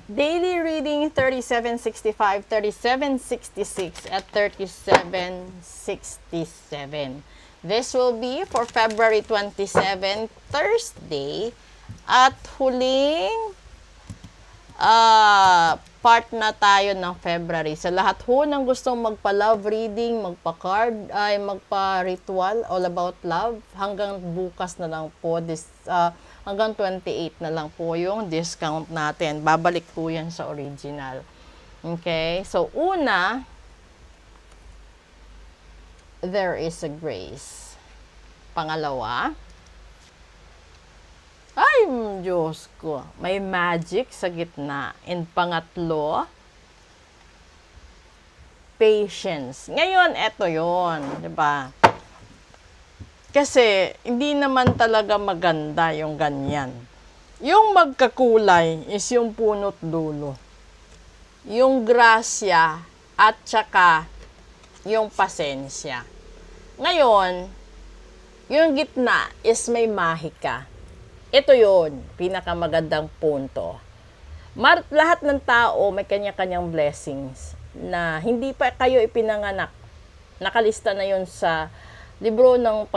Daily reading 3765, 3766, at 3767. This will be for February 27, Thursday. At huling part na tayo ng February. Sa lahat ho ng gustong magpa-love reading, magpa-card, ay magpa-ritual all about love, hanggang bukas na lang po, hanggang 28 na lang po yung discount natin. Babalik po yan sa original. Okay? So, una, there is a grace. Pangalawa, ay, Diyos ko, may magic sa gitna. And pangatlo, patience. Ngayon, eto yon, di ba? Kasi, hindi naman talaga maganda yung ganyan. Yung magkakulay is yung punot dulo. Yung grasya at saka yung pasensya. Ngayon, yung gitna is may mahika. Ito yon, pinakamagandang punto. Lahat ng tao may kanya-kanyang blessings na hindi pa kayo ipinanganak. Nakalista na yon sa libro ng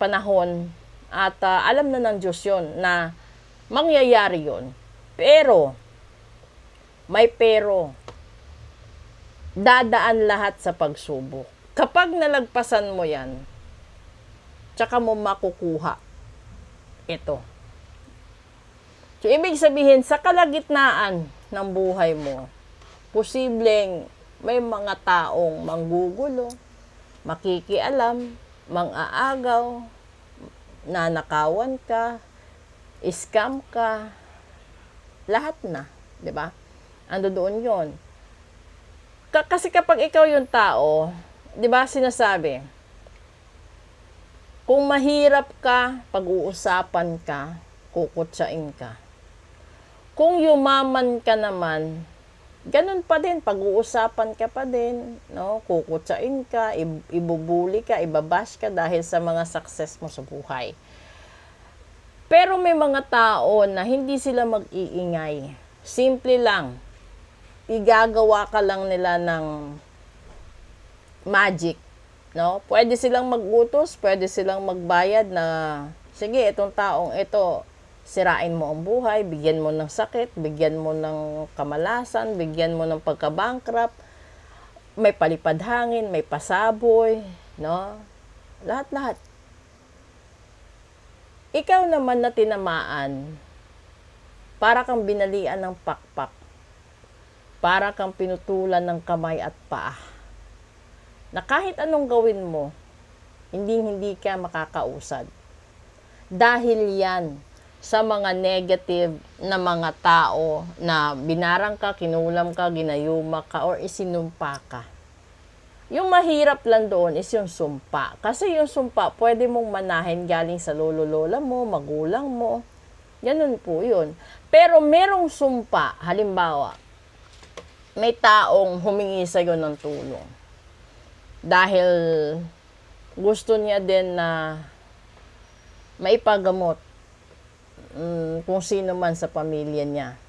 panahon at alam na ng Diyos yon na mangyayari yon. Pero, may pero, dadaan lahat sa pagsubok. Kapag nalagpasan mo yan, tsaka mo makukuha ito. So, ibig sabihin, sa kalagitnaan ng buhay mo, posibleng may mga taong manggugulo, makikialam, mang-aagaw, nanakawan ka, scam ka, lahat na, di ba? Ando doon yon. Kasi kapag ikaw yung tao, di ba sinasabi, kung mahirap ka, pag-uusapan ka, kukutsain ka. Kung yumaman ka naman, ganun pa din, pag-uusapan ka pa din, no? Kukutsain ka, ibubuli ka, ibabash ka dahil sa mga success mo sa buhay. Pero may mga tao na hindi sila mag-iingay. Simple lang, igagawa ka lang nila ng magic, no? Pwede silang mag-utos, pwede silang magbayad na, sige, itong taong ito, sirain mo ang buhay, bigyan mo ng sakit, bigyan mo ng kamalasan, bigyan mo ng pagka-bankrupt, may palipad hangin, may pasaboy, no? Lahat-lahat. Ikaw naman na tinamaan, para kang binalian ng pakpak, para kang pinutulan ng kamay at paa, na kahit anong gawin mo, hindi ka makakausad. Dahil yan sa mga negative na mga tao na binarang ka, kinulam ka, ginayuma ka, or isinumpa ka. Yung mahirap lang doon is yung sumpa. Kasi yung sumpa, pwede mong manahin galing sa lolo-lola mo, magulang mo. Ganun po yun. Pero merong sumpa, halimbawa, may taong humingi sa'yo ng tulong. Dahil gusto niya din na maipagamot kung sino man sa pamilya niya.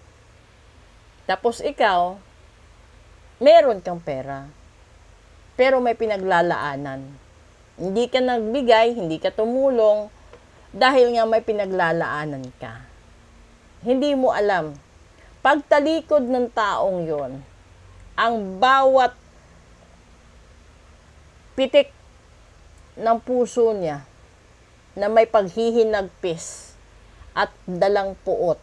Tapos ikaw, meron kang pera, pero may pinaglalaanan. Hindi ka nagbigay, hindi ka tumulong, dahil nga may pinaglalaanan ka. Hindi mo alam, pagtalikod ng taong yon, ang bawat pitik ng puso niya na may paghihinagpis at dalang puot.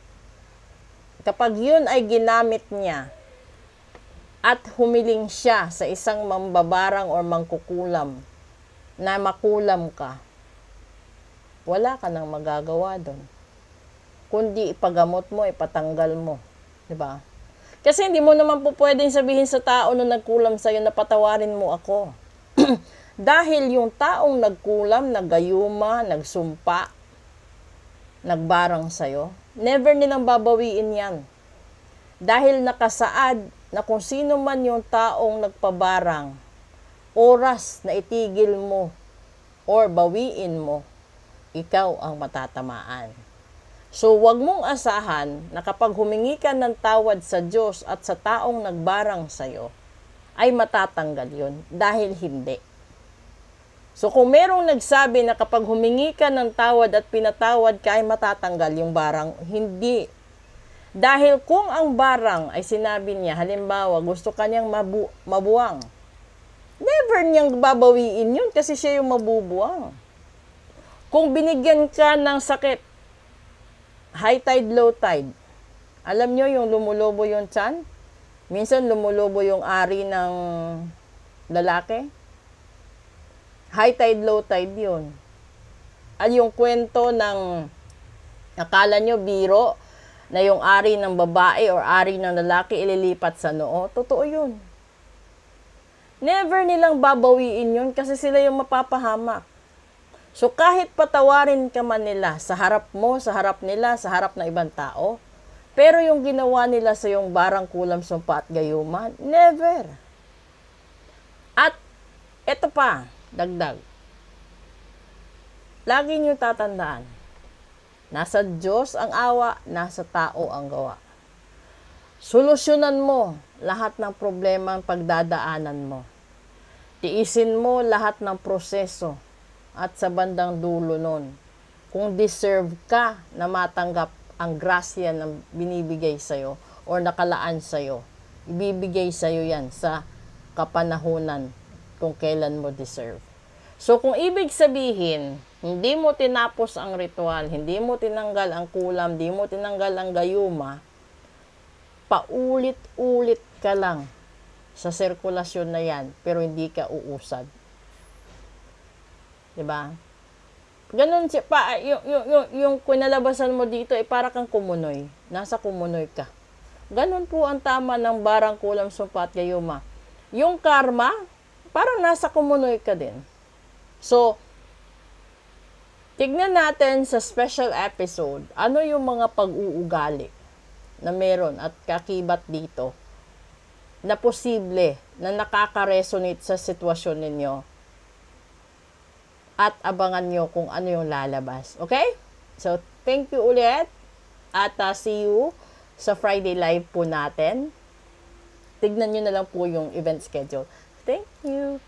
Kapag yun ay ginamit niya at humiling siya sa isang mambabarang or mangkukulam na makulam ka, wala ka nang magagawa doon. Kundi ipagamot mo, ipatanggal mo. Diba? Kasi hindi mo naman po pwedeng sabihin sa tao na nagkulam sa'yo na patawarin mo ako. Dahil yung taong nagkulam, naggayuma, nagsumpa, nagbarang sa'yo, never nilang babawiin yan. Dahil nakasaad na kung sino man yung taong nagpabarang, oras na itigil mo or bawiin mo, ikaw ang matatamaan. So, wag mong asahan na kapag humingi ka ng tawad sa Diyos at sa taong nagbarang sa'yo, ay matatanggal yun. Dahil hindi. So, kung merong nagsabi na kapag humingi ka ng tawad at pinatawad ka, ay matatanggal yung barang, hindi. Dahil kung ang barang ay sinabi niya, halimbawa, gusto kanyang mabuwang, never niyang babawiin yun kasi siya yung mabubuwang. Kung binigyan ka ng sakit, high tide, low tide, alam nyo yung lumulobo yung tiyan? Minsan lumulobo yung ari ng lalaki. High tide, low tide yun. At yung kwento ng akala nyo biro na yung ari ng babae or ari ng lalaki ililipat sa noo, totoo yun. Never nilang babawiin yun kasi sila yung mapapahamak. So kahit patawarin ka man nila sa harap mo, sa harap nila, sa harap ng ibang tao, pero yung ginawa nila sa yung barang kulam, sumpa at gayuma, never. At eto pa, dagdag. Lagi niyo tatandaan, nasa Diyos ang awa, nasa tao ang gawa. Solusyonan mo lahat ng problema ang pagdadaanan mo. Tiisin mo lahat ng proseso at sa bandang dulo nun, kung deserve ka na matanggap ang grasya na binibigay sa'yo or nakalaan sa'yo, ibibigay sa'yo yan sa kapanahunan kung kailan mo deserve. So kung ibig sabihin, hindi mo tinapos ang ritual, hindi mo tinanggal ang kulam, hindi mo tinanggal ang gayuma, paulit-ulit ka lang sa sirkulasyon na yan, pero hindi ka uusad. Diba? Ganun siya pa, yung kinalabasan mo dito, para kang kumunoy. Nasa kumunoy ka. Ganun po ang tama ng barang kulam, sumpa at gayuma. Yung karma, parang nasa kumunoy ka din. So, tignan natin sa special episode, ano yung mga pag-uugali na meron at kakibat dito na posible na nakaka-resonate sa sitwasyon ninyo at abangan nyo kung ano yung lalabas. Okay? So, thank you ulit at see you sa Friday live po natin. Tignan nyo na lang po yung event schedule. Thank you!